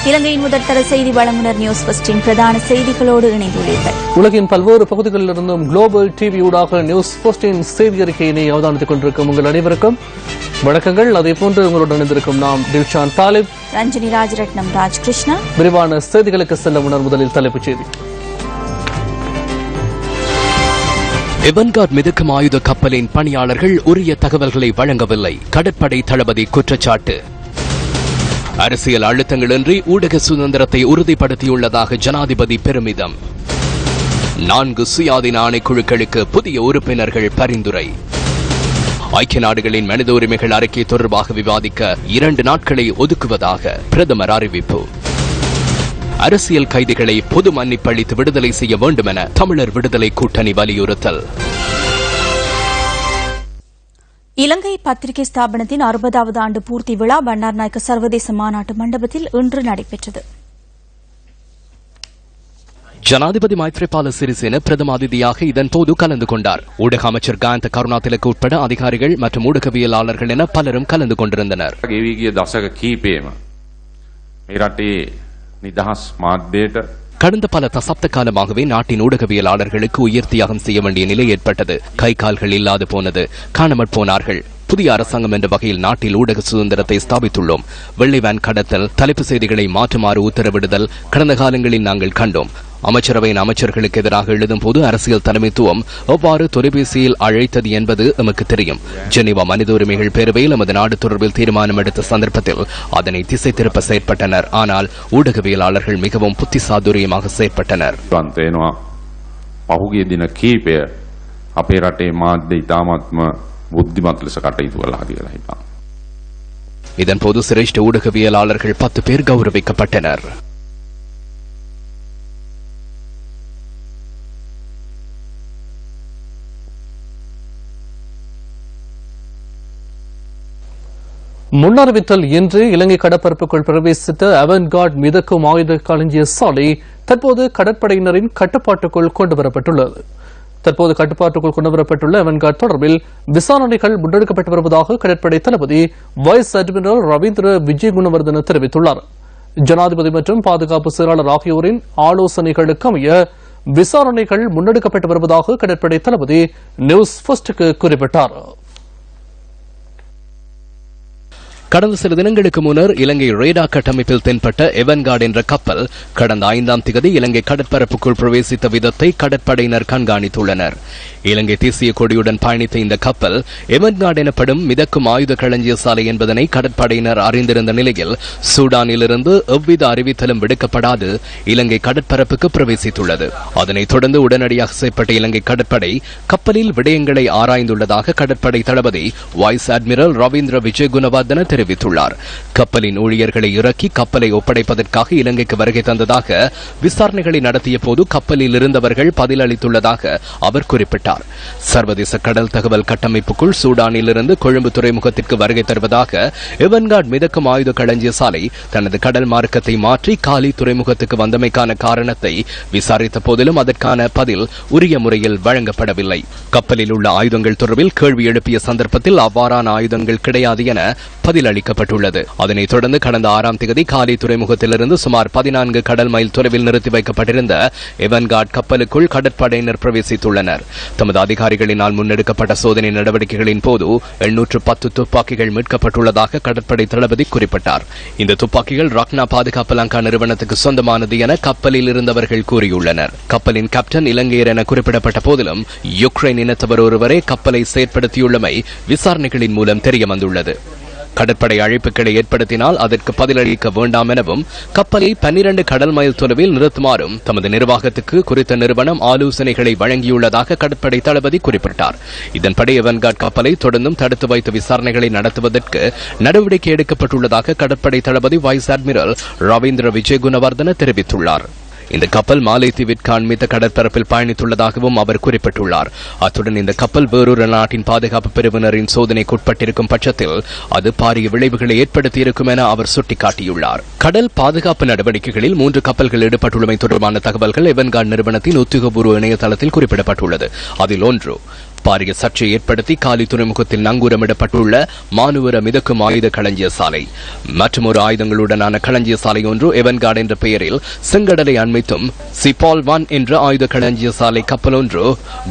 இலங்கையின் முதற்தர செய்தி வழங்குனர் நியூஸ் ஃபர்ஸ்டின் பிரதான செய்திகளோடு இணைந்துள்ளீர்கள். உலகின் பல்வேறு பகுதிகளிலிருந்தும் குளோபல் டிவி ஊடாக நியூஸ் ஃபர்ஸ்டின் செய்தி அறிக்கையினை அவதானித்துக் கொண்டிருக்கும் உங்கள் அனைவருக்கும் வணக்கங்கள். அதேபோன்று உங்களுடன் இணைந்திருக்கும் நாம் டில்ஷான் தாலிப், ரஞ்சினி ராஜரட்னம், ராஜ்கிருஷ்ணா. விரிவான செய்திகளுக்கு செல்ல முன்னர் முதலில் தலைப்புச் செய்தி. எவன்கார்ட் மிதக்கும் ஆயுத கப்பலின் பணியாளர்கள் உரிய தகவல்களை வழங்கவில்லை, கடற்படை தளபதி குற்றச்சாட்டு. அரசியல் அழுத்தங்களின்றி ஊடக சுதந்திரத்தை உறுதிப்படுத்தியுள்ளதாக ஜனாதிபதி பெருமிதம். 4 சுயாதீன ஆணைக்குழுக்களுக்கு புதிய உறுப்பினர்கள் பரிந்துரை. ஐக்கிய நாடுகளின் மனித உரிமைகள் அறிக்கை தொடர்பாக விவாதிக்க 2 நாட்களை ஒதுக்குவதாக பிரதமர் அறிவிப்பு. அரசியல் கைதிகளை பொது மன்னிப்பு அளித்து விடுதலை செய்ய வேண்டும் என தமிழர் விடுதலை கூட்டணி வலியுறுத்தல். இலங்கை பத்திரிகை ஸ்தாபனத்தின் 60வது ஆண்டு பூர்த்தி விழா பண்டார்நாயக்க சர்வதேச மாநாட்டு மண்டபத்தில் இன்று நடைபெற்றது. ஜனாதிபதி மைத்ரிபால சிறிசேன பிரதம அதிதியாக இதன்போது கலந்து கொண்டார். ஊடக அமைச்சர் காந்த கருணாதிலக்கு உட்பட அதிகாரிகள் மற்றும் ஊடகவியலாளர்கள் என பலரும் கலந்து கொண்டிருந்தனர். கடந்த பல தசாப்த காலமாகவே நாட்டின் ஊடகவியலாளர்களுக்கு உயிர் தியாகம் செய்ய வேண்டிய நிலை ஏற்பட்டது. கை கால்கள் இல்லாது போனது, காணாமற் போனார்கள். புதிய அரசாங்கம் என்ற வகையில் நாட்டில் ஊடக சுதந்திரத்தை ஸ்தாபித்துள்ளோம். வெள்ளை வேன் கடத்தல், தலைப்பு செய்திகளை மாற்றுமாறு உத்தரவிடுதல் கடந்த காலங்களில் நாங்கள் கண்டோம். அமைச்சரவையின் அமைச்சர்களுக்கு எதிராக எழுதும் போது அரசியல் தலைமைத்துவம் எவ்வாறு தொலைபேசியில் அழைத்தது என்பது நமக்கு தெரியும். ஜெனீவா மனித உரிமைகள் பேரவையில் நமது நாடு தொடர்பில் தீர்மானம் எடுத்த சந்தர்ப்பத்தில் அதனை திசை திருப்ப செயற்பட்டனர். ஆனால் ஊடகவியலாளர்கள் மிகவும் புத்திசாதுரியமாக செயற்பட்டனர். இதன்போது சிரேஷ்ட ஊடகவியலாளர்கள் 10 பேர் கௌரவிக்கப்பட்டனர். முன்னறிவித்தல் இன்று இலங்கை கடற்பரப்புக்குள் பிரவேசித்த அவன்கார்ட் மிதக்கும் ஆயுத களஞ்சிய சாலை தற்போது கடற்படையினரின் கட்டுப்பாட்டுக்குள் கொண்டுவரப்பட்டுள்ளது. தற்போது கட்டுப்பாட்டுக்குள் கொண்டுவரப்பட்டுள்ள அவன்கார்ட் தொடர்பில் விசாரணைகள் முன்னெடுக்கப்பட்டு வருவதாக கடற்படை தளபதி வைஸ் அட்மிரல் ரவீந்திர விஜயகுணவர்தன தெரிவித்துள்ளார். ஜனாதிபதி மற்றும் பாதுகாப்பு செயலாளர் ஆகியோரின் ஆலோசனைகளுக்கு அமைய விசாரணைகள் முன்னெடுக்கப்பட்டு வருவதாக கடற்படை தளபதி நியூஸ் ஃபர்ஸ்டுக்கு குறிப்பிட்டார். கடந்த சில தினங்களுக்கு முன்னர் இலங்கை ரேடா கட்டமைப்பில் தென்பட்ட எவன்கார்ட் என்ற கப்பல் கடந்த 5ஆம் திகதி இலங்கை கடற்பரப்புக்குள் பிரவேசித்த விதத்தை கடற்படையினர் கண்காணித்துள்ளனர். இலங்கை தேசிய கொடியுடன் பயணித்த இந்த கப்பல் எவன்கார்ட் எனப்படும் மிதக்கும் ஆயுத களஞ்சிய சாலை என்பதனை கடற்படையினர் அறிந்திருந்த நிலையில் சூடானிலிருந்து எவ்வித அறிவித்தலும் விடுக்கப்படாது இலங்கை கடற்பரப்புக்கு பிரவேசித்துள்ளது. அதனைத் தொடர்ந்து உடனடியாக செயற்பட்ட இலங்கை கடற்படை கப்பலில் விடயங்களை ஆராய்ந்துள்ளதாக கடற்படை தளபதி வைஸ் அட்மிரல் ரவீந்திர விஜயகுணவர்தன தெரிவித்துள்ளார். கப்பலின் ஊழியர்களை இறக்கி கப்பலை ஒப்படைப்பதற்காக இலங்கைக்கு வருகை தந்ததாக விசாரணைகளை நடத்திய போது கப்பலில் இருந்தவர்கள் பதிலளித்துள்ளதாக அவர் குறிப்பிட்டார். சர்வதேச கடல் தகவல் கட்டமைப்புக்குள் சூடானிலிருந்து கொழும்பு துறைமுகத்திற்கு வருகை தருவதாக எவன்கார்ட் மிதக்கும் ஆயுத களஞ்சிய சாலை தனது கடல் மார்க்கத்தை மாற்றி காலி துறைமுகத்துக்கு வந்தமைக்கான காரணத்தை விசாரித்த போதிலும் அதற்கான பதில் உரிய முறையில் வழங்கப்படவில்லை. கப்பலில் உள்ள ஆயுதங்கள் தொடர்பில் கேள்வி எழுப்பிய சந்தர்ப்பத்தில் அவ்வாறான ஆயுதங்கள் கிடையாது என பதிலளிக்கப்பட்டுள்ளது. அதனைத் தொடர்ந்து கடந்த 6ஆம் தேதி காலி துறைமுகத்திலிருந்து சுமார் 14 கடல் மைல் தொலைவில் நிறுத்தி வைக்கப்பட்டிருந்த எவன்கார்ட் கப்பலுக்குள் கடற்படையினர் பிரவேசித்துள்ளனர். தமது அதிகாரிகளினால் முன்னெடுக்கப்பட்ட சோதனை நடவடிக்கைகளின் போது 810 துப்பாக்கிகள் மீட்கப்பட்டுள்ளதாக கடற்படை தளபதி குறிப்பிட்டார். இந்த துப்பாக்கிகள் ரக்னா பாதுகாப்பு லங்கா நிறுவனத்துக்கு சொந்தமானது என கப்பலில் இருந்தவர்கள் கூறியுள்ளனர். கப்பலின் கேப்டன் இலங்கையர் என குறிப்பிடப்பட்ட போதிலும் யுக்ரைன் இனத்தவர் ஒருவரே கப்பலை செயற்படுத்தியுள்ளமை விசாரணைகளின் மூலம் தெரியவந்துள்ளது. கடற்படை அழைப்புகளை ஏற்படுத்தினால் அதற்கு பதிலளிக்க வேண்டாம் எனவும் கப்பலை 12 கடல் மைல் தொலைவில் நிறுத்துமாறும் தமது நிர்வாகத்துக்கு குறித்த நிறுவனம் ஆலோசனைகளை வழங்கியுள்ளதாக கடற்படை தளபதி குறிப்பிட்டார். இதன்படி எவன்கார்ட் கப்பலை தொடர்ந்தும் தடுத்து வைத்த விசாரணைகளை நடத்துவதற்கு நடவடிக்கை எடுக்கப்பட்டுள்ளதாக கடற்படை தளபதி வைஸ் அட்மிரல் ரவீந்திர விஜயகுணவர்தன தெரிவித்துள்ளார். இந்த கப்பல் மாலைத்தீவிற்கு அண்மித்த கடற்பரப்பில் பயணித்துள்ளதாகவும் அவர் குறிப்பிட்டுள்ளார். அத்துடன் இந்த கப்பல் வேறொரு நாட்டின் பாதுகாப்பு பிரிவினரின் சோதனைக்குட்பட்டிருக்கும் பட்சத்தில் அது பாரிய விளைவுகளை ஏற்படுத்தியிருக்கும் என அவர் சுட்டிக்காட்டியுள்ளார். கடல் பாதுகாப்பு நடவடிக்கைகளில் 3 கப்பல்கள் ஈடுபட்டுள்ளமை தொடர்பான தகவல்கள் எவன்கார்ட் நிறுவனத்தின் உத்தியோகபூர்வ இணையதளத்தில் குறிப்பிடப்பட்டுள்ளது. அதில் ஒன்று பாரிய சர்ச்சை ஏற்படுத்தி காலி துறைமுகத்தில் நங்கூரமிடப்பட்டுள்ள மானுவர மிதக்கும் ஆயுத களஞ்சிய சாலை. மற்றொரு ஆயுதங்களுடனான களஞ்சிய சாலை ஒன்று எவன்கார்ட் என்ற பெயரில் செங்கடலை அண்மித்தும் சிபால் 1 என்ற ஆயுத களஞ்சிய சாலை கப்பல் ஒன்று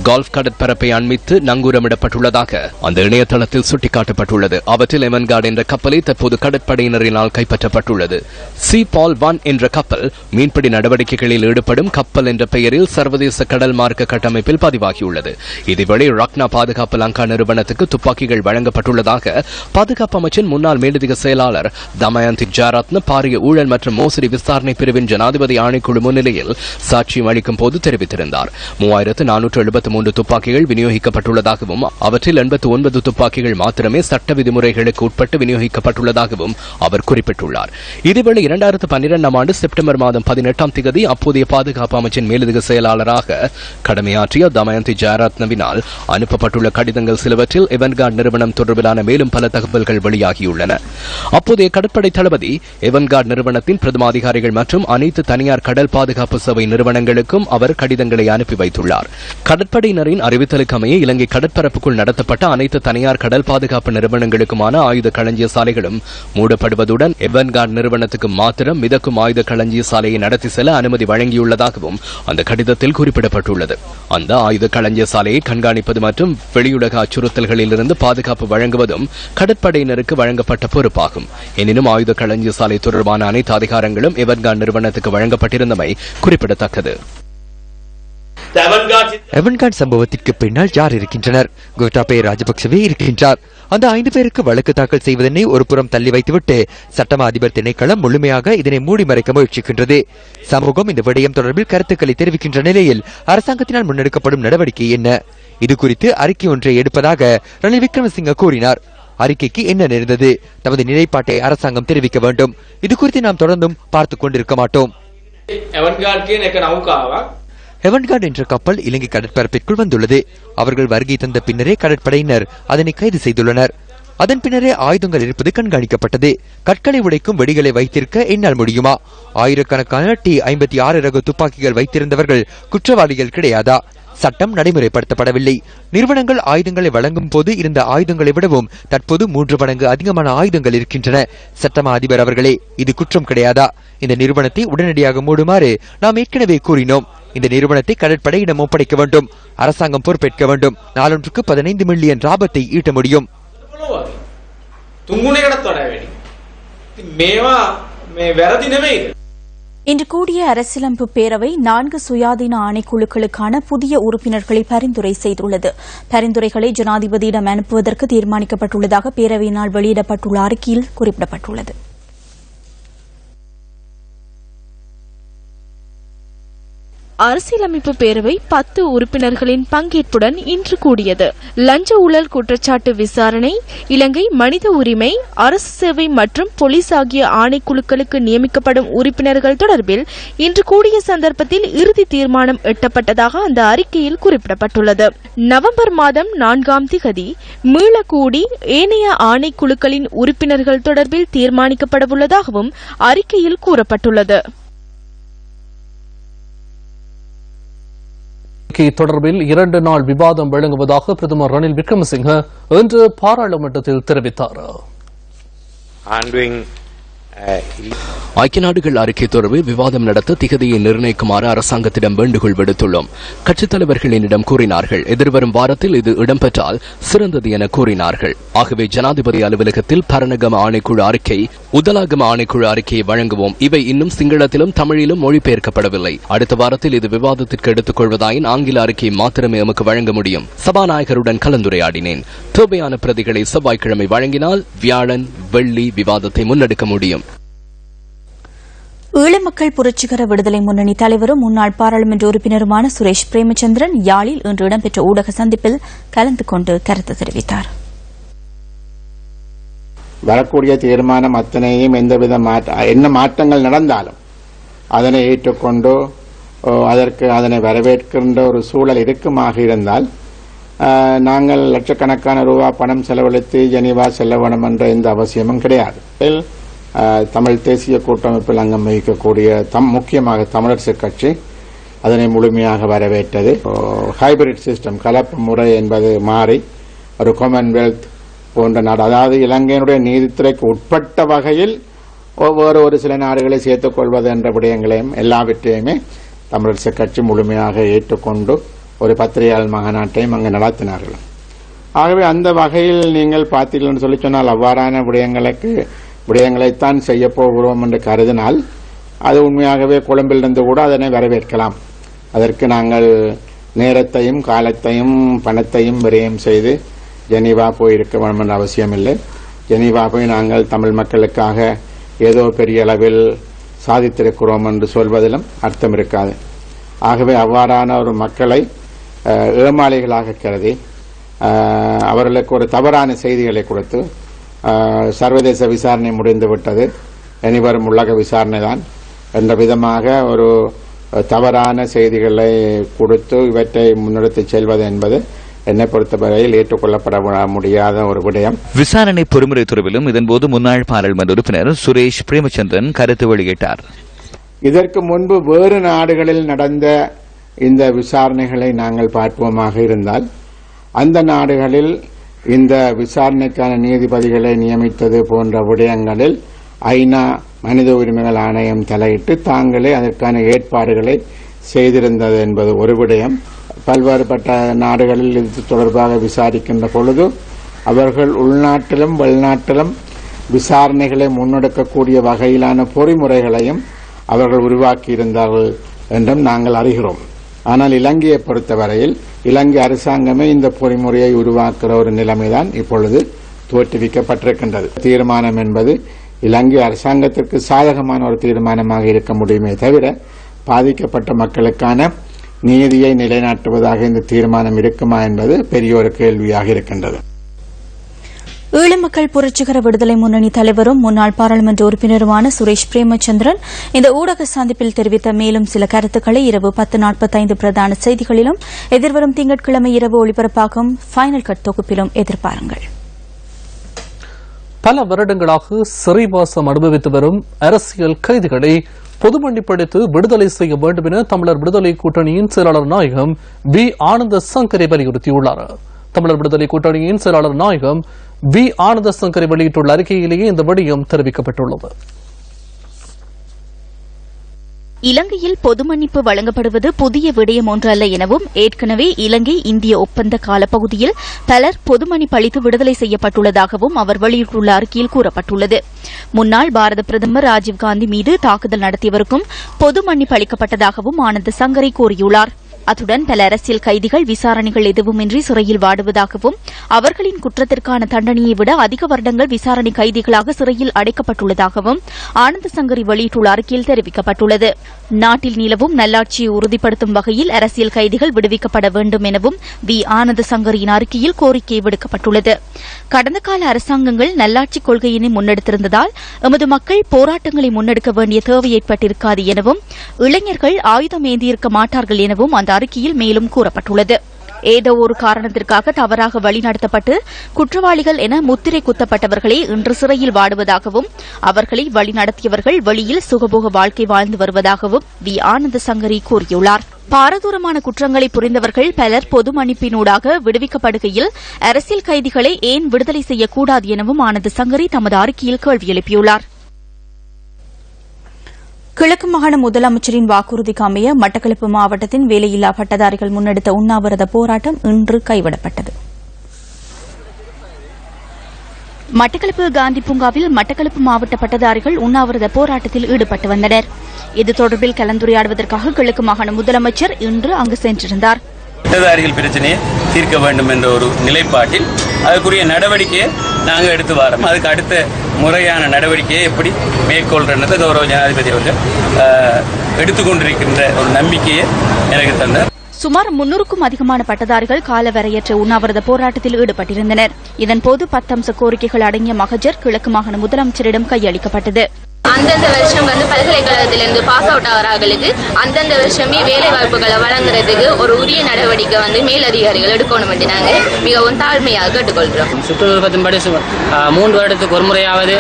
கால்ஃப் கடற்பரப்பை அண்மித்து நங்கூரமிடப்பட்டுள்ளதாக அந்த இணையதளத்தில் சுட்டிக்காட்டப்பட்டுள்ளது. அவற்றில் எவன்கார்ட் என்ற கப்பலை தற்போது கடற்படையினரினால் கைப்பற்றப்பட்டுள்ளது. சிபால் 1 என்ற கப்பல் மீன்பிடி நடவடிக்கைகளில் ஈடுபடும் கப்பல் என்ற பெயரில் சர்வதேச கடல் மார்க்க கட்டமைப்பில் பதிவாகியுள்ளது. இதேவேளை ரக்னா பாதுகாப்பு லங்கா நிறுவனத்துக்கு துப்பாக்கிகள் வழங்கப்பட்டுள்ளதாக பாதுகாப்பு அமைச்சின் முன்னாள் மேலதிக செயலாளர் தமயந்தி ஜாரத்ன பாரிய ஊழல் மற்றும் மோசடி விசாரணை பிரிவின் ஜனாதிபதி ஆணைக்குழு முன்னிலையில் சாட்சியம் அளிக்கும் போது தெரிவித்திருந்தார். 3473 துப்பாக்கிகள் விநியோகிக்கப்பட்டுள்ளதாகவும் அவற்றில் 89 துப்பாக்கிகள் மாத்திரமே சட்ட விதிமுறைகளுக்கு உட்பட்டு விநியோகிக்கப்பட்டுள்ளதாகவும் அவர் குறிப்பிட்டுள்ளார். இதேவேளை 2012ஆம் ஆண்டு செப்டம்பர் மாதம் 18ஆம் தேதி அப்போதைய பாதுகாப்பு அமைச்சின் மேலதிக செயலாளராக கடமையாற்றிய தமயந்தி ஜாரத்னவினால் அனுப்பப்பட்டுள்ள கடிதங்கள் சிலவற்றில் எவன்கார்ட் நிறுவனம் தொடர்பிலான மேலும் பல தகவல்கள் வெளியாகியுள்ளன. அப்போதைய கடற்படை தளபதி எவன்கார்ட் நிறுவனத்தின் பிரதம அதிகாரிகள் மற்றும் அனைத்து தனியார் கடல் பாதுகாப்பு சபை நிறுவனங்களுக்கும் அவர் கடிதங்களை அனுப்பி வைத்துள்ளார். கடற்படையினரின் அறிவித்தலுக்கு அமைய இலங்கை கடற்பரப்புக்குள் நடத்தப்பட்ட அனைத்து தனியார் கடல் பாதுகாப்பு நிறுவனங்களுக்குமான ஆயுத களஞ்சிய சாலைகளும் மூடப்படுவதுடன் எவன்கார்ட் நிறுவனத்துக்கு மாத்திரம் மிதக்கும் ஆயுத களஞ்சிய சாலையை நடத்தி செல்ல அனுமதி வழங்கியுள்ளதாகவும் அந்த கடிதத்தில் குறிப்பிடப்பட்டுள்ளது. அந்த ஆயுத களஞ்சிய சாலையை கண்காணிப்பது மற்றும் வெளியுலக அச்சுறுத்தல்களில் இருந்து பாதுகாப்பு வழங்குவதும் கடற்படையினருக்கு வழங்கப்பட்ட பொறுப்பாகும். எனினும் ஆயுத களஞ்சிய சாலை தொடர்பான அனைத்து அதிகாரங்களும் எவன்கார்ட் நிறுவனத்துக்கு வழங்கப்பட்டிருந்தமை குறிப்பிடத்தக்கது. எவன்கார்ட் சம்பவத்திற்கு பின்னால் யார் இருக்கின்றனர்? கோட்டாபய ராஜபக்சவே இருக்கின்றார். அந்த 5 பேருக்கு வழக்கு தாக்கல் செய்வதனை ஒரு புறம் தள்ளி வைத்துவிட்டு சட்டமா அதிபர் திணைக்களம் முழுமையாக இதனை மூடி மறைக்க முயற்சிக்கின்றது. சமூகம் இந்த விடயம் தொடர்பில் கருத்துக்களை தெரிவிக்கின்ற நிலையில் அரசாங்கத்தினால் முன்னெடுக்கப்படும் நடவடிக்கை என்ன? இது குறித்து அறிக்கை ஒன்றை எடுப்பதாக ரணில் விக்ரமசிங்க கூறினார். அறிக்கைக்கு என்ன நேர்ந்தது? தமது நிலைப்பாட்டை அரசாங்கம் தெரிவிக்க வேண்டும். இது குறித்து நாம் தொடர்ந்தும் பார்த்துக் கொண்டிருக்க மாட்டோம். எவன்கார்ட் என்ற கப்பல் இலங்கை கடற்பரப்பிற்குள் வந்துள்ளது. அவர்கள் வருகை தந்த பின்னரே கடற்படையினர் அதனை கைது செய்துள்ளனர். அதன் பின்னரே ஆயுதங்கள் இருப்பது கண்காணிக்கப்பட்டது. கற்களை உடைக்கும் வெடிகளை வைத்திருக்க என்னால் முடியுமா? ஆயிரக்கணக்கான T-56 ரக துப்பாக்கிகள் வைத்திருந்தவர்கள் குற்றவாளிகள் கிடையாதா? சட்டம் நடைமுறைப்படுத்தப்படவில்லை. நிறுவனங்கள் ஆயுதங்களை வழங்கும் போது இருந்த ஆயுதங்களை விடவும் தற்போது 3 மடங்கு அதிகமான ஆயுதங்கள் இருக்கின்றன. சட்டமா அதிபர் அவர்களே, இது குற்றம் கிடையாதா? இந்த நிறுவனத்தை உடனடியாக மூடுமாறு நாம் ஏற்கனவே கூறினோம். இந்த நிறுவனத்தை கடற்படையிடம் ஒப்படைக்க வேண்டும். அரசாங்கம் பொறுப்பேற்க வேண்டும். நாளொன்றுக்கு 15 மில்லியன் லாபத்தை ஈட்ட முடியும். இன்று கூடிய அரசியலமைப்பு பேரவை 4 சுயாதீன ஆணைக்குழுக்களுக்கான புதிய உறுப்பினர்களை பரிந்துரை செய்துள்ளது. பரிந்துரைகளை ஜனாதிபதியிடம் அனுப்புவதற்கு தீர்மானிக்கப்பட்டுள்ளதாக பேரவையினால் வெளியிடப்பட்டுள்ள அறிக்கையில் குறிப்பிடப்பட்டுள்ளது. அரசியலமைப்பு பேரவை 10 உறுப்பினர்களின் பங்கேற்புடன் இன்று கூடியது. லஞ்ச ஊழல் குற்றச்சாட்டு விசாரணை, இலங்கை மனித உரிமை, அரசு சேவை மற்றும் போலீஸ் ஆகிய ஆணைக்குழுக்களுக்கு நியமிக்கப்படும் உறுப்பினர்கள் தொடர்பில் இன்று கூடிய சந்தர்ப்பத்தில் இறுதி தீர்மானம் எட்டப்பட்டதாக அந்த அறிக்கையில் குறிப்பிடப்பட்டுள்ளது. நவம்பர் மாதம் 4ஆம் திகதி மீளக்கூடி ஏனைய ஆணைக்குழுக்களின் உறுப்பினர்கள் தொடர்பில் தீர்மானிக்கப்படவுள்ளதாகவும் அறிக்கையில் கூறப்பட்டுள்ளது. தொடர்பில் 2 நாள் விவாதம் வழங்குவதாக பிரதமர் ரணில் விக்ரமசிங்க இன்று பாராளுமன்றத்தில் தெரிவித்தார். ஐக்கிய நாடுகள் அறிக்கை தொடர்பில் விவாதம் நடத்த திகதியை நிர்ணயிக்குமாறு அரசாங்கத்திடம் வேண்டுகோள் விடுத்துள்ளோம். கட்சித் தலைவர்கள் என்னிடம் கூறினார்கள். எதிர்வரும் வாரத்தில் இது இடம்பெற்றால் சிறந்தது என கூறினார்கள். ஆகவே ஜனாதிபதி அலுவலகத்தில் பரணகம ஆணைக்குழு அறிக்கை, உதலாகம ஆணைக்குழு அறிக்கையை வழங்குவோம். இவை இன்னும் சிங்களத்திலும் தமிழிலும் மொழிபெயர்க்கப்படவில்லை. அடுத்த வாரத்தில் இது விவாதத்திற்கு எடுத்துக் கொள்வதாயின் ஆங்கில அறிக்கையை மாத்திரமே எமக்கு வழங்க முடியும். சபாநாயகருடன் கலந்துரையாடினேன். தேவையான பிரதிகளை செவ்வாய்க்கிழமை வழங்கினால் வியாழன் வெள்ளி விவாதத்தை முன்னெடுக்க முடியும். ஈழமக்கள் புரட்சிகர விடுதலை முன்னணி தலைவரும் முன்னாள் பாராளுமன்ற உறுப்பினருமான சுரேஷ் பிரேமச்சந்திரன் யாழில் இன்று இடம்பெற்ற ஊடக சந்திப்பில் கலந்து கொண்டு கருத்து தெரிவித்தார். வரக்கூடிய தீர்மானம் அத்தனையும் எந்தவித என்ன மாற்றங்கள் நடந்தாலும் அதனை ஏற்றுக்கொண்டு அதனை வரவேற்கின்ற ஒரு சூழல் இருக்குமாக இருந்தால் நாங்கள் லட்சக்கணக்கான ரூபா பணம் செலவழித்து ஜெனீவா செல்ல வேண்டும் என்ற எந்த அவசியமும் கிடையாது. தமிழ் தேசிய கூட்டமைப்பில் அங்கம் வகிக்கக்கூடிய முக்கியமாக தமிழரசு கட்சி அதனை முழுமையாக வரவேற்றது. ஹைபிரிட் சிஸ்டம், கலப்பு முறை என்பது மாறி ஒரு காமன்வெல்த் போன்ற நாடு, அதாவது இலங்கையினுடைய நீதித்துறைக்கு உட்பட்ட வகையில் ஒவ்வொரு ஒரு சில நாடுகளை சேர்த்துக் கொள்வது என்ற விடயங்களையும் எல்லாவற்றையுமே தமிழரசு கட்சி முழுமையாக ஏற்றுக்கொண்டு ஒரு பத்திரிகையாளர் மாநாட்டையும் அங்கு நடத்தினார்கள். ஆகவே அந்த வகையில் நீங்கள் பார்த்தீர்கள் என்று சொல்லி சொன்னால் அவ்வாறான விடயங்களைத்தான் செய்ய போகிறோம் என்று கருதினால் அது உண்மையாகவே கொழும்பிலிருந்து கூட அதனை வரவேற்கலாம். அதற்கு நாங்கள் நேரத்தையும் காலத்தையும் பணத்தையும் விரயம் செய்து ஜெனீவா போயிருக்க வேண்டும் என்ற அவசியமில்லை. ஜெனீவா போய் நாங்கள் தமிழ் மக்களுக்காக ஏதோ பெரிய அளவில் சாதித்திருக்கிறோம் என்று சொல்வதிலும் அர்த்தம் இருக்காது. ஆகவே அவ்வாறான ஒரு மக்களை ஏமாளிகளாக கருதி அவர்களுக்கு ஒரு தவறான செய்திகளை கொடுத்து சர்வதேச விசாரணை முடிந்துவிட்டது, இனிவரும் உலக விசாரணை தான் என்ற விதமாக ஒரு தவறான செய்திகளை கொடுத்து இவற்றை முன்னெடுத்து செல்வது என்பது என்னை பொறுத்தவரையில் ஏற்றுக்கொள்ளப்பட முடியாத ஒரு விடயம். விசாரணை பொறுமுறை தொடர்பிலும் இதன்போது முன்னாள் பாராளுமன்ற உறுப்பினர் சுரேஷ் பிரேமச்சந்திரன் கருத்து வெளியிட்டார். இதற்கு முன்பு வேறு நாடுகளில் நடந்த இந்த விசாரணைகளை நாங்கள் பார்ப்போமாக இருந்தால் அந்த நாடுகளில் இந்த விசாரணைக்கான நீதிபதிகளை நியமித்தது போன்ற விடயங்களில் ஐநா மனித உரிமைகள் ஆணையம் தலையிட்டு தாங்களே அதற்கான ஏற்பாடுகளை செய்திருந்தது என்பது ஒரு விடயம். பல்வேறுபட்ட நாடுகளில் இது தொடர்பாக விசாரிக்கின்ற பொழுது அவர்கள் உள்நாட்டிலும் வெளிநாட்டிலும் விசாரணைகளை முன்னெடுக்கக்கூடிய வகையிலான பொறிமுறைகளையும் அவர்கள் உருவாக்கியிருந்தார்கள் என்றும் நாங்கள் அறிகிறோம். ஆனால் இலங்கையை பொறுத்தவரையில் இலங்கை அரசாங்கமே இந்த பொறிமுறையை உருவாக்குகிற ஒரு நிலைமைதான் இப்பொழுது தோற்றுவிக்கப்பட்டிருக்கின்றது. தீர்மானம் என்பது இலங்கை அரசாங்கத்திற்கு சாதகமான ஒரு தீர்மானமாக இருக்க முடியுமே தவிர பாதிக்கப்பட்ட மக்களுக்கான நீதியை நிலைநாட்டுவதாக இந்த தீர்மானம் இருக்குமா என்பது பெரிய ஒரு கேள்வியாக இருக்கின்றது. ஈழமக்கள் புரட்சிகர விடுதலை முன்னணி தலைவரும் முன்னாள் பாராளுமன்ற உறுப்பினருமான சுரேஷ் பிரேமச்சந்திரன் இந்த ஊடக சந்திப்பில் தெரிவித்த மேலும் சில கருத்துக்களை இரவு 10:45 பிரதான செய்திகளிலும் எதிர்வரும் திங்கட்கிழமை இரவு ஒளிபரப்பாகும் ஃபைனல் கட் தொகுப்பிலும் எதிர்பாருங்கள். பல வருடங்களாக சிறைவாசம் அனுபவித்து வரும் அரசியல் கைதிகளை பொது மன்னிப்பளித்து விடுதலை செய்ய வேண்டும் என தமிழர் விடுதலை கூட்டணியின் செயலாளர் நாயகம் வி ஆனந்த சங்கரை வலியுறுத்தியுள்ளார். தமிழர் விடுதலை கூட்டணியின் செயலாளர் நாயகம் வி ஆனந்த சங்கரை வெளியிட்டுள்ள அறிக்கையிலேயே இந்த விடயம் தெரிவிக்கப்பட்டுள்ளது. இலங்கையில் பொது மன்னிப்பு வழங்கப்படுவது புதிய விடயம் ஒன்றல்ல எனவும் ஏற்கனவே இலங்கை இந்திய ஒப்பந்த காலப்பகுதியில் பலர் பொது மன்னிப்பு அளித்து விடுதலை செய்யப்பட்டுள்ளதாகவும் அவர் வெளியிட்டுள்ள அறிக்கையில் கூறப்பட்டுள்ளது. முன்னாள் பாரத பிரதமர் ராஜீவ்காந்தி மீது தாக்குதல் நடத்தியவருக்கும் பொது மன்னிப்பு அளிக்கப்பட்டதாகவும் ஆனந்த சங்கரை கூறியுள்ளார். அத்துடன் பல அரசியல் கைதிகள் விசாரணைகள் எதுவுமின்றி சிறையில் வாடுவதாகவும் அவர்களின் குற்றத்திற்கான தண்டனையை விட அதிக வருடங்கள் விசாரணை கைதிகளாக சிறையில் அடைக்கப்பட்டுள்ளதாகவும் ஆனந்த சங்கரி வெளியிட்டுள்ள அறிக்கையில் தெரிவிக்கப்பட்டுள்ளது. நாட்டில் நிலவும் நல்லாட்சியை உறுதிப்படுத்தும் வகையில் அரசியல் கைதிகள் விடுவிக்கப்பட வேண்டும் எனவும் வி ஆனந்த சங்கரியின் அறிக்கையில் கோரிக்கை விடுக்கப்பட்டுள்ளது. கடந்த கால அரசாங்கங்கள் நல்லாட்சி கொள்கையினை முன்னெடுத்திருந்ததால் எமது மக்கள் போராட்டங்களை முன்னெடுக்க வேண்டிய தேவை ஏற்பட்டிருக்காது எனவும் இளைஞர்கள் ஆயுதம் ஏந்தியிருக்க மாட்டார்கள் எனவும் அந்த அறிக்கையில் மேலும் கூறப்பட்டுள்ளது. ஏதோ ஒரு காரணத்திற்காக தவறாக வழிநடத்தப்பட்டு குற்றவாளிகள் என முத்திரை குத்தப்பட்டவர்களே இன்று சிறையில் வாடுவதாகவும் அவர்களை வழிநடத்தியவர்கள் வெளியில் சுகபோக வாழ்க்கை வாழ்ந்து வருவதாகவும் வி ஆனந்த சங்கரி கூறியுள்ளார். பாரதூரமான குற்றங்களை புரிந்தவர்கள் பலர் பொது மன்னிப்பினூடாக விடுவிக்கப்படுகையில் அரசியல் கைதிகளை ஏன் விடுதலை செய்யக்கூடாது எனவும் ஆனந்த சங்கரி தமது அறிக்கையில் கேள்வி எழுப்பியுள்ளார். கிழக்கு மாகாண முதலமைச்சரின் வாக்குறுதிக்கு அமைய மட்டக்களப்பு மாவட்டத்தின் வேலையில்லா பட்டதாரிகள் முன்னெடுத்த உண்ணாவிரத போராட்டம் இன்று கைவிடப்பட்டது. மட்டக்களப்பு காந்தி பூங்காவில் மட்டக்களப்பு மாவட்ட பட்டதாரிகள் உண்ணாவிரத போராட்டத்தில் ஈடுபட்டு வந்தனர். இது தொடர்பில் கலந்துரையாடுவதற்காக கிழக்கு மாகாண முதலமைச்சர் இன்று அங்கு சென்றிருந்தார். பட்டதாரிகள் பிரச்சனையை தீர்க்க வேண்டும் என்ற ஒரு நிலைப்பாட்டில் அதற்குரிய நடவடிக்கையை நாங்கள் எடுத்து வரோம். அதுக்கு அடுத்த முறையான நடவடிக்கையை எப்படி மேற்கொள்றது கௌரவ ஜனாதிபதி அவர்கள் எடுத்துக்கொண்டிருக்கின்ற ஒரு நம்பிக்கையை எனக்கு தந்தார். சுமார் 300க்கும் அதிகமான பட்டதாரிகள் காலவரையற்ற உண்ணாவிரத போராட்டத்தில் ஈடுபட்டிருந்தனர். இதன்போது 10 அம்ச கோரிக்கைகள் அடங்கிய மகஜர் கிழக்கு மாகாண முதலமைச்சரிடம் கையளிக்கப்பட்டது. அந்தந்த வருஷம் வந்து பல்கலைக்கழகத்திலிருந்து பாஸ் அவுட் ஆகிறவர்களுக்கு அந்தந்த வருஷமே வேலை வாய்ப்புகளை வழங்குறதுக்கு ஒரு உரிய நடவடிக்கை வந்து மேலதிகாரிகள் எடுக்கணும் என்று நாங்கள் மிகவும் தாழ்மையாக கேட்டுக்கொள்கிறோம். சுற்றுப்பத்தின்படி 3 வருடத்துக்கு ஒரு முறையாவது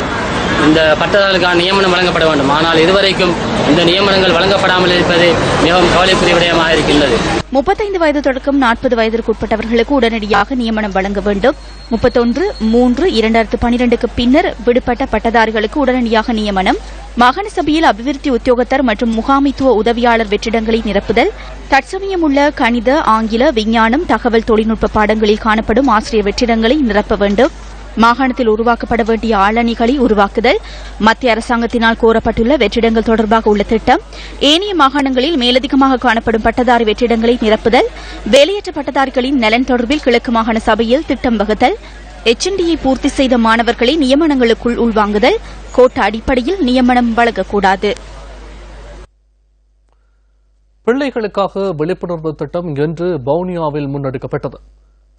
இந்த பட்டதாரிகளுக்கான நியமனம் வழங்கப்பட வேண்டும். ஆனால் இதுவரைக்கும் இந்த நியமனங்கள் வழங்கப்படாமல் இருப்பது மிகவும் கவலைக்குரிய விடயமாக இருக்கின்றது. 35 வயது தொடக்கம் 40 வயதிற்கு உட்பட்டவர்களுக்கு உடனடியாக நியமனம் வழங்க வேண்டும். 31/3/2012க்கு பின்னர் விடுபட்ட பட்டதாரிகளுக்கு உடனடியாக நியமனம். மாகாண சபையில் அபிவிருத்தி உத்தியோகத்தர் மற்றும் முகாமைத்துவ உதவியாளர் வெற்றிடங்களை நிரப்புதல். தற்சமயம் உள்ள கணித, ஆங்கில, விஞ்ஞானம், தகவல் தொழில்நுட்ப பாடங்களில் காணப்படும் ஆசிரியர் வெற்றிடங்களை நிரப்ப வேண்டும். மாகாணத்தில் உருவாக்கப்பட வேண்டிய ஆளணிகளை உருவாக்குதல். மத்திய அரசாங்கத்தினால் கோரப்பட்டுள்ள வெற்றிடங்கள் தொடர்பாக உள்ள திட்டம். ஏனைய மாகாணங்களில் மேலதிகமாக காணப்படும் பட்டதாரி வெற்றிடங்களை நிரப்புதல். வேலையற்ற பட்டதாரிகளின் நலன் தொடர்பில் கிழக்கு மாகாண சபையில் திட்டம் வகுத்தல். HNDயை பூர்த்தி செய்த மாணவர்களை நியமனங்களுக்குள் உள்வாங்குதல். கோட்ட அடிப்படையில் நியமனம் வழங்கக்கூடாது. பிள்ளைகளுக்காக விழிப்புணர்வு திட்டம் இன்று வவுனியாவில் முன்னெடுக்கப்பட்டது.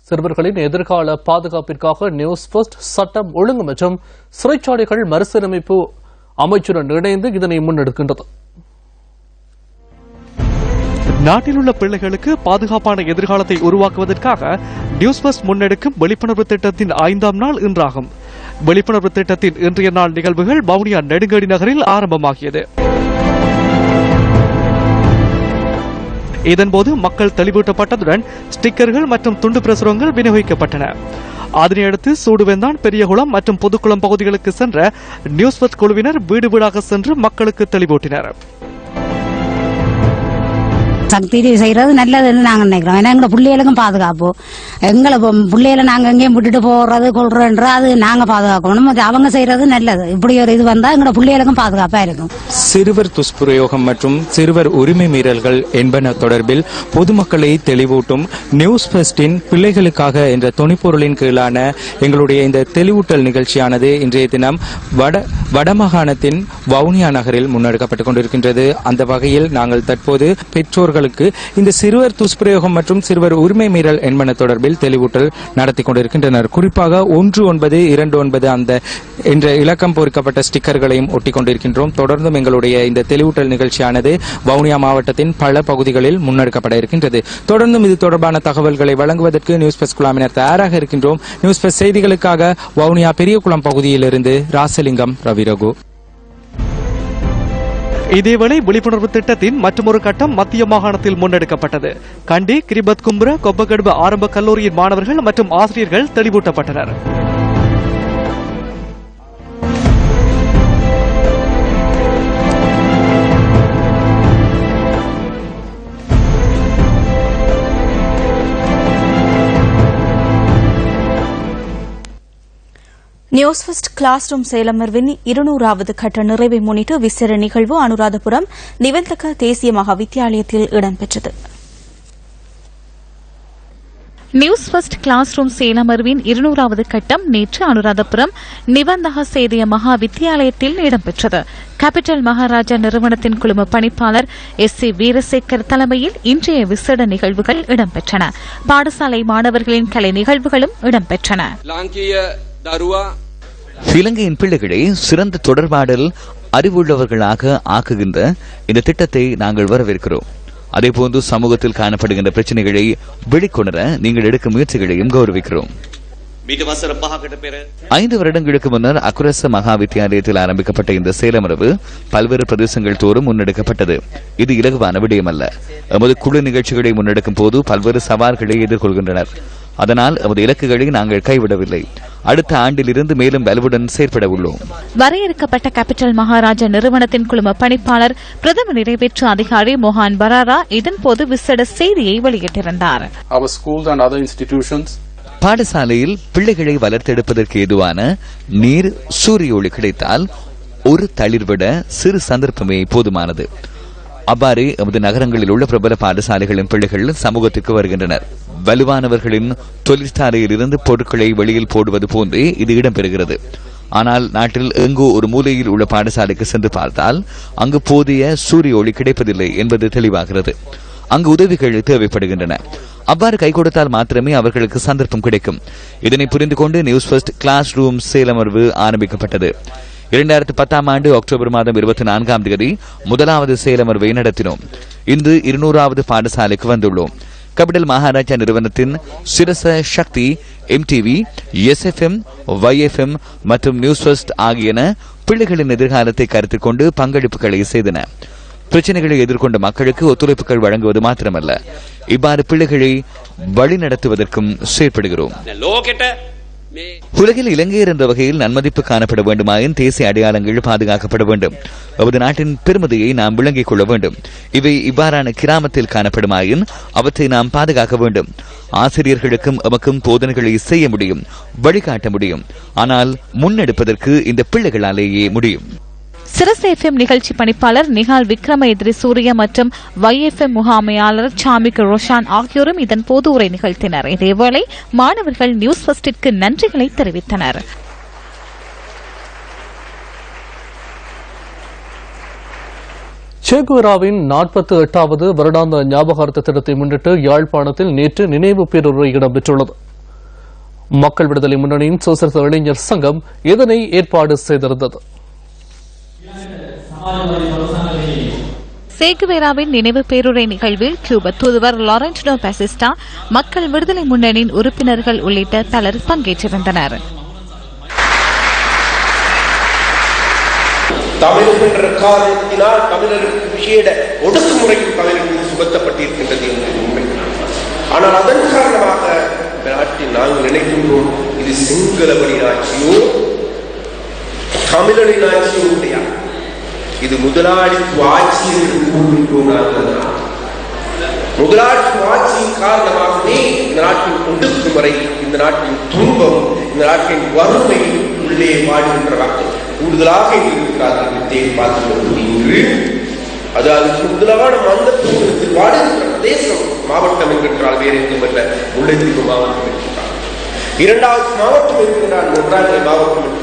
சிறுவர்களின் எதிர்கால பாதுகாப்பிற்காக நியூஸ் ஃபர்ஸ்ட் சட்டம் ஒழுங்கு மற்றும் சிறைச்சாலைகள் மறுசீரமைப்பு அமைச்சுடன் இணைந்து இதனை முன்னெடுக்கின்றது. நாட்டில் உள்ள பிள்ளைகளுக்கு பாதுகாப்பான எதிர்காலத்தை உருவாக்குவதற்காக நியூஸ் ஃபர்ஸ்ட் முன்னெடுக்கும் விழிப்புணர்வு திட்டத்தின் 5ஆம் நாள் இன்றாகும். விழிப்புணர்வு திட்டத்தின் இன்றைய நாள் நிகழ்வுகள் வவுனியா நெடுங்கடி நகரில் ஆரம்பமாகியது. இதன்போது மக்கள் தெளிவூட்டப்பட்டதுடன் ஸ்டிக்கர்கள் மற்றும் துண்டு பிரசுரங்கள் விநியோகிக்கப்பட்டன. அதனையடுத்து சூடுவெந்தான், பெரியகுளம் மற்றும் பொதுக்குளம் பகுதிகளுக்கு சென்ற நியூஸ் ஃபர்ஸ்ட் குழுவினர் வீடு வீடாக சென்று மக்களுக்கு தெளிவூட்டினர். சக்தி செய்யறது நல்லதுன்னு நாங்க நினைக்கிறோம். ஏன்னா எங்க பிள்ளைகளுக்கும் பாதுகாப்பு. எங்களை பிள்ளைகளை நாங்க எங்கேயும் விட்டுட்டு போறது கொள்றோன்ற அது நாங்க பாதுகாக்கணும். அவங்க செய்யறது நல்லது. இப்படி ஒரு இது வந்தா எங்களோட பிள்ளைகளுக்கும் பாதுகாப்பா இருக்கும். சிறுவர் துஷ்பிரயோகம் மற்றும் சிறுவர் உரிமை மீறல்கள் என்பன தொடர்பில் பொதுமக்களை தெளிவூட்டும் நியூஸ் ஃபர்ஸ்டின் பிள்ளைகளுக்காக என்ற துணைப்பொருளின் கீழான எங்களுடைய இந்த தெளிவூட்டல் நிகழ்ச்சியானது இன்றைய தினம் வடமாகாணத்தின் வவுனியா நகரில் முன்னெடுக்கப்பட்டுக் கொண்டிருக்கின்றது. அந்த வகையில் நாங்கள் தற்போது பெற்றோர்களுக்கு இந்த சிறுவர் துஷ்பிரயோகம் மற்றும் சிறுவர் உரிமை மீறல் என்பன தொடர்பில் தெளிவூட்டல் நடத்தி கொண்டிருக்கின்றனர். குறிப்பாக 1929 அந்த என்ற இலக்கம் பொறிக்கப்பட்ட ஸ்டிக்கர்களையும் ஒட்டிக் கொண்டிருக்கின்றோம். தொடர்ந்தும் எங்களுடைய இந்த தெளிவூட்டல் நிகழ்ச்சியானது வவுனியா மாவட்டத்தின் பல பகுதிகளில் முன்னெடுக்கப்பட இருக்கின்றது. தொடர்ந்தும் இது தொடர்பான தகவல்களை வழங்குவதற்கு நியூஸ் ஃபர்ஸ்ட் குழாமினர் தயாராக இருக்கின்றோம். நியூஸ் ஃபர்ஸ்ட் செய்திகளுக்காக வவுனியா பெரியகுளம் பகுதியிலிருந்து ராசலிங்கம் ரவிரகு. இதேவேளை விழிப்புணர்வு திட்டத்தின் மற்றொரு கட்டம் மத்திய மாகாணத்தில் முன்னெடுக்கப்பட்டது. கண்டி, கிரிபத் கும்புர, கொப்பகடுபு ஆரம்ப கல்லூரியின் மாணவர்கள் மற்றும் ஆசிரியர்கள் தெளிவூட்டப்பட்டனர். நியூஸ் ஃபர்ஸ்ட் கிளாஸ் ரூம் செயலமர்வின் 200வது கட்ட நிறைவை முன்னிட்டு விசேட நிகழ்வு அனுராதபுரம் நிவந்தக தேசிய மகாவித்தியாலயத்தில் இடம்பெற்றது. நியூஸ் ஃபர்ஸ்ட் கிளாஸ் ரூம் செயலமர்வின் 200வது கட்டம் நேற்று அனுராதபுரம் நிவந்தக சேதிய மகா வித்தியாலயத்தில் இடம்பெற்றது. கேபிட்டல் மகாராஜா நிறுவனத்தின் குழும பணிப்பாளர் SC வீரசேகர் தலைமையில் இன்றைய விசேட நிகழ்வுகள் இடம்பெற்றன. பாடசாலை மாணவர்களின் கலை நிகழ்வுகளும் இடம்பெற்றன. இலங்கையின் பிள்ளைகளை சிறந்த தொடர்பாடல் அறிவுள்ளவர்களாக ஆக்குகின்ற இந்த திட்டத்தை நாங்கள் வரவேற்கிறோம். அதேபோன்று சமூகத்தில் காணப்படுகின்ற பிரச்சனைகளை வெளிக்கொணர நீங்கள் எடுக்கும் முயற்சிகளையும் கௌரவிக்கிறோம். 5 வருடங்களுக்கு முன்னர் அக்குரச மகா வித்தியாலயத்தில் ஆரம்பிக்கப்பட்ட இந்த சேலமரபு பல்வேறு பிரதேசங்கள் தோறும் முன்னெடுக்கப்பட்டது. இது இலகுவான விடயமல்ல. எமது குழு நிகழ்ச்சிகளை முன்னெடுக்கும் போது பல்வேறு சவால்களை எதிர்கொள்கின்றனர். அதனால் எமது இலக்குகளை நாங்கள் கைவிடவில்லை. அடுத்த ஆண்டிலிருந்து மேலும் வலுவுடன் செயற்பட உள்ளோம். வரையறுக்கப்பட்ட கேபிட்டல் மகாராஜா நிறுவனத்தின் குழும பணிப்பாளர் பிரதம நிறைவேற்று அதிகாரி மோகன் பராரா இதன்போது விசேட செய்தியை வெளியிட்டிருந்தார். பாடசாலையில் பிள்ளைகளை வளர்த்தெடுப்பதற்கு ஏதுவான நீர், சூரிய ஒளி கிடைத்தால் ஒரு தளிர்விட சிறு சந்தர்ப்பமே போதுமானது. அவ்வாறு எமது நகரங்களில் உள்ள பிரபல பாடசாலைகளின் பிள்ளைகள் சமூகத்திற்கு வருகின்றனர். வலுவானவர்களின் தொழிற்சாலையில் இருந்து பொருட்களை வெளியில் போடுவது போன்றே இது இடம்பெறுகிறது. ஆனால் நாட்டில் எங்கோ ஒரு மூலையில் உள்ள பாடசாலைக்கு சென்று பார்த்தால் அங்கு போதிய சூரிய ஒளி கிடைப்பதில்லை என்பது தெளிவாகிறது. அங்கு உதவிகள் தேவைப்படுகின்றன. அவ்வாறு கை கொடுத்தால் மாத்திரமே அவர்களுக்கு சந்தர்ப்பம் கிடைக்கும். இதனை புரிந்து கொண்டு நியூஸ் ஃபர்ஸ்ட் கிளாஸ் ரூம் செயலமர்வு ஆரம்பிக்கப்பட்டது. 2010 ஆண்டு அக்டோபர் மாதம் 24ஆம் தேதி முதலாவது சேலமர்வை நடத்தினோம். இன்று 200வது பாடசாலைக்கு வந்துள்ளோம். கேபிட்டல் மகாராஜா நிறுவனத்தின் சிரச சக்தி, MTV, SFM, YFM மற்றும் நியூஸ் ஃபர்ஸ்ட் ஆகியன பிள்ளைகளின் எதிர்காலத்தை கருத்தில் கொண்டு பங்களிப்புகளை செய்தன. பிரச்சனைகளை எதிர்கொண்ட மக்களுக்கு ஒத்துழைப்புகள் வழங்குவது மாத்திரமல்ல, இவ்வாறு பிள்ளைகளை வழிநடத்துவதற்கும் செயற்படுகிறோம். உலகில் இலங்கையர் என்ற வகையில் நன்மதிப்பு காணப்பட வேண்டுமாயின் தேசிய அடையாளங்கள் பாதுகாக்கப்பட வேண்டும். நமது நாட்டின் பெருமதியை நாம் விளங்கிக் கொள்ள வேண்டும். இவை இவ்வாறான கிராமத்தில் காணப்படுமாயின் அவற்றை நாம் பாதுகாக்க வேண்டும். ஆசிரியர்களுக்கும் எமக்கும் போதனைகளை செய்ய முடியும், வழிகாட்ட முடியும். ஆனால் முன்னெடுப்பதற்கு இந்த பிள்ளைகளாலேயே முடியும். சிரஸ் எஃப்எம் நிகழ்ச்சி பணிப்பாளர் நிகால் விக்ரம எதிரி சூரிய மற்றும் YFM முகாமையாளர் சாமிக் ரோஷான் ஆகியோரும் இதன் போது உரை நிகழ்த்தினர். இதேவேளை மாணவர்கள் நியூஸ் ஃபர்ஸ்டிற்கு நன்றிகளை தெரிவித்தனர். சேகுவராவின் 48வது வருடாந்த ஞாபகார்த்த தினத்தை முன்னிட்டு யாழ்ப்பாணத்தில் நேற்று நினைவு பேருரை இடம்பெற்றுள்ளது. மக்கள் விடுதலை முன்னணியின் சோசலிச இளைஞர் சங்கம் இதனை ஏற்பாடு செய்திருந்தது. சேகுவேராவின் நினைவு பேருரை நிகழ்வில் கியூப தூதுவர் லாரன்டினோ பாசிஸ்டா, மக்கள் விடுதலை முன்னணியின் உறுப்பினர்கள் உள்ளிட்ட பலர் பங்கேற்றிருந்தனர். தமிழ் என்ற காரணத்தினால் தமிழருக்கு விசேட ஒடுக்குமுறையும் தமிழருக்கு சுமத்தப்பட்டிருக்கின்றது என்பது உண்மை. ஆனால் அதன் காரணமாக நாட்டில் நாங்கள் நினைக்கின்றோம், இது சிங்களவரின் ஆட்சியோ தமிழரின் ஆட்சியோ இல்லையா, இது முதலாளித்துவ ஆட்சி என்று கூறுகின்றோம். நாங்கள் முதலாளித்துவ ஆட்சியின் காரணமாகவே இந்த நாட்டின் ஒடுக்குமுறை, இந்த நாட்டின் துன்பம், இந்த நாட்டின் வறுமை உள்ளே வாழ்கின்றவர்கள் கூடுதலாக இருக்கிறார்கள். பார்க்கிறோம் இன்று அதாவது கூடுதலான மந்தத்தில் வாழ்கின்ற பிரதேசம் மாவட்டம் என்கின்றால் வேறு எங்குமல்ல, முல்லைத்தீவு மாவட்டம் இருக்கின்றார். இரண்டாவது மாவட்டம் இருக்கின்றால் ஒன்றாங்கை மாவட்டம் இருக்கின்றார்.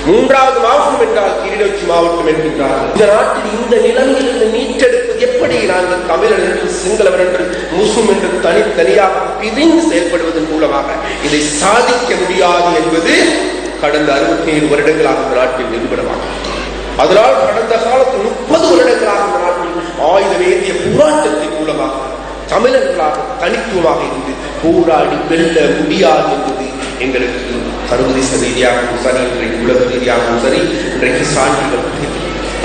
மூன்றாவது மாவட்டம் என்றால் கிளிநொச்சி மாவட்டம் என்கின்றார்கள். இந்த நாட்டில் இந்த நிலைமையிலிருந்து மீட்டெடுப்பது எப்படி? நாங்கள் தமிழர் என்று, சிங்களவர் என்று, முஸ்லிம் என்று தனித்தனியாக பிரிந்து செயல்படுவதன் மூலமாக இதை சாதிக்க முடியாது என்பது கடந்த 67 வருடங்களாக இந்த நாட்டில் நிறுவனமாக. அதனால் கடந்த காலத்தில் 30 வருடங்களாக இந்த நாட்டில் ஆயுத வேதிய போராட்டத்தின் மூலமாக தமிழர்களாக தனித்துவமாக இருந்து போராடி வெல்ல முடியாது என்பது எங்களுக்கு சர்வதேச ரீதியாகவும் சரி, இன்றைக்கு உலக ரீதியாகவும் சரி, இன்றைக்கு சான்றுகள்.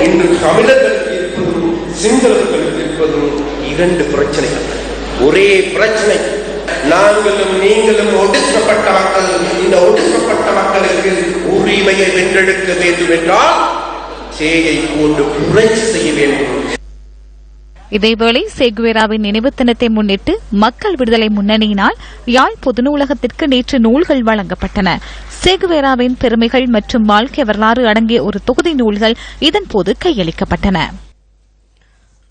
இன்று தமிழர்களுக்கு இருப்பதும் சிங்களர்களுக்கு இருப்பதும் இரண்டு பிரச்சனைகள். ஒரே பிரச்சனை, நாங்களும் நீங்களும் ஒடுக்கப்பட்ட மக்கள். இந்த ஒடுக்கப்பட்ட மக்களுக்கு உரிமையை வென்றெடுக்க வேண்டும் என்றால் சேயை போன்று புரட்சி செய்ய வேண்டும். இதேவேளை சேகுவேராவின் நினைவு தினத்தை முன்னிட்டு மக்கள் விடுதலை முன்னணியினால் யாழ் பொது நூலகத்திற்கு நேற்று நூல்கள் வழங்கப்பட்டன. சேகுவேராவின் பெருமைகள் மற்றும் வாழ்க்கை வரலாறு அடங்கிய ஒரு தொகுதி நூல்கள் இதன்போது கையளிக்கப்பட்டன.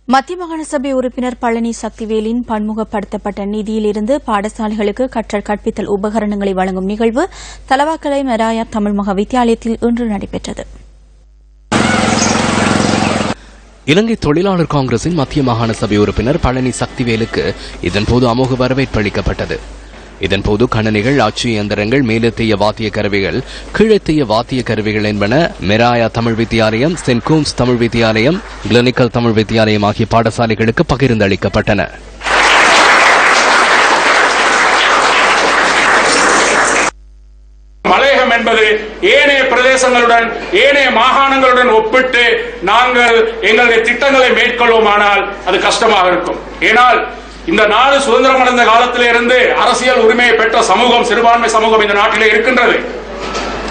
மத்திய மாகாண சபை உறுப்பினர் பழனி சக்திவேலின் பன்முகப்படுத்தப்பட்ட நிதியிலிருந்து பாடசாலைகளுக்கு கற்றல் கற்பித்தல் உபகரணங்களை வழங்கும் நிகழ்வு தலவாக்கலை மெராயா தமிழ் மகா வித்தியாலயத்தில் இன்று நடைபெற்றது. இலங்கை தொழிலாளர் காங்கிரசின் மத்திய மாகாண சபை உறுப்பினர் பழனி சக்திவேலுக்கு இதன்போது அமோக வரவேற்பு அளிக்கப்பட்டது. இதன்போது கணனிகள், அச்சு இயந்திரங்கள், மேலத்தைய வாத்திய கருவிகள், கீழத்தைய வாத்திய கருவிகள் என்பன மெராயா தமிழ் வித்தியாலயம், சென்ட் கூம்ஸ் தமிழ் வித்தியாலயம், கிளினிக்கல் தமிழ் வித்தியாலயம் ஆகிய பாடசாலைகளுக்கு பகிர்ந்து அளிக்கப்பட்டன. மலையகம் என்பது ஏனைய பிரதேசங்களுடன், ஏனைய மாகாணங்களுடன் ஒப்பிட்டு நாங்கள் எங்களுடைய திட்டங்களை மேற்கொள்வோமானால் அது கஷ்டமாக இருக்கும். ஏனால் இந்த நாடு சுதந்திரம் அடைந்த காலத்திலிருந்து அரசியல் உரிமையை பெற்ற சமூகம், சிறுபான்மை சமூகம் இந்த நாட்டிலே இருக்கின்றது.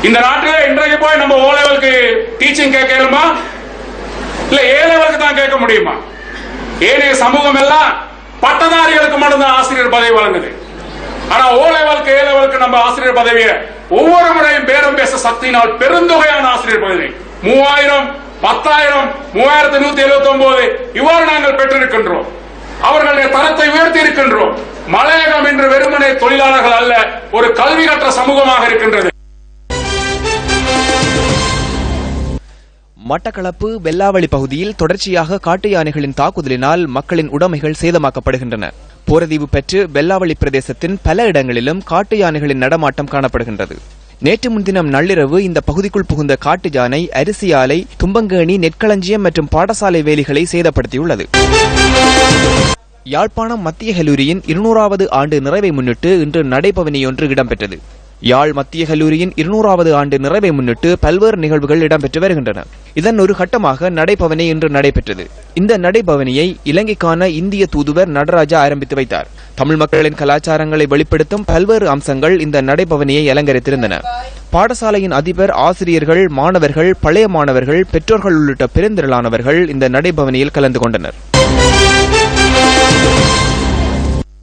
இந்த நாட்டிலே இன்றைக்கு போய் நம்ம ஓ லெவலுக்கு டீச்சிங் கேட்கலுமா, இல்ல ஏ லெவலுக்கு தான் கேட்க முடியுமா? ஏனைய சமூகம் எல்லாம் பட்டதாரிகளுக்கு மட்டும்தான் ஆசிரியர் பதவி வழங்குது. ஆனா ஓ லெவலுக்கு, ஏ லெவலுக்கு நம்ம ஆசிரியர் பதவியை ஒவ்வொரு முறையும் பேரம் பேச சக்தியினால் பெருந்தொகையான ஆசிரியர் பதவி 3000, 10,000, 3179 இவ்வாறு நாங்கள் பெற்றிருக்கின்றோம். அவர்களுடைய தரத்தை உயர்த்தி இருக்கின்றோம். மலையகம் என்று வெறுமனே தொழிலாளர்கள் அல்ல, ஒரு கல்வி கற்ற சமூகமாக இருக்கின்றது. மட்டக்களப்பு வெல்லாவளி பகுதியில் தொடர்ச்சியாக காட்டு யானைகளின் தாக்குதலினால் மக்களின் உடைமைகள் சேதமாக்கப்படுகின்றன. போரதீவு பெற்று வெல்லாவளி பிரதேசத்தின் பல இடங்களிலும் காட்டு யானைகளின் நடமாட்டம் காணப்படுகின்றது. நேற்று முன்தினம் நள்ளிரவு இந்த பகுதிக்குள் புகுந்த காட்டு யானை அரிசி ஆலை, தும்பங்கேணி, நெற்களஞ்சியம் மற்றும் பாடசாலை வேலிகளை சேதப்படுத்தியுள்ளது. யாழ்ப்பாணம் மத்திய கல்லூரியின் 200வது ஆண்டு நிறைவை முன்னிட்டு இன்று நடைபவனியொன்று இடம்பெற்றது. யாழ் மத்திய கல்லூரியின் 200வது ஆண்டு நிறைவை முன்னிட்டு பல்வேறு நிகழ்வுகள் இடம்பெற்று வருகின்றன. இதன் ஒரு கட்டமாக நடைபவனி இன்று நடைபெற்றது. இந்த நடைபவனியை இலங்கைக்கான இந்திய தூதுவர் நடராஜா ஆரம்பித்து வைத்தார். தமிழ் மக்களின் கலாச்சாரங்களை வெளிப்படுத்தும் பல்வேறு அம்சங்கள் இந்த நடைபவனியை அலங்கரித்திருந்தன. பாடசாலையின் அதிபர், ஆசிரியர்கள், மாணவர்கள், பழைய மாணவர்கள், பெற்றோர்கள் உள்ளிட்ட பெருந்திரளானவர்கள் இந்த நடைபவனியில் கலந்து கொண்டனர்.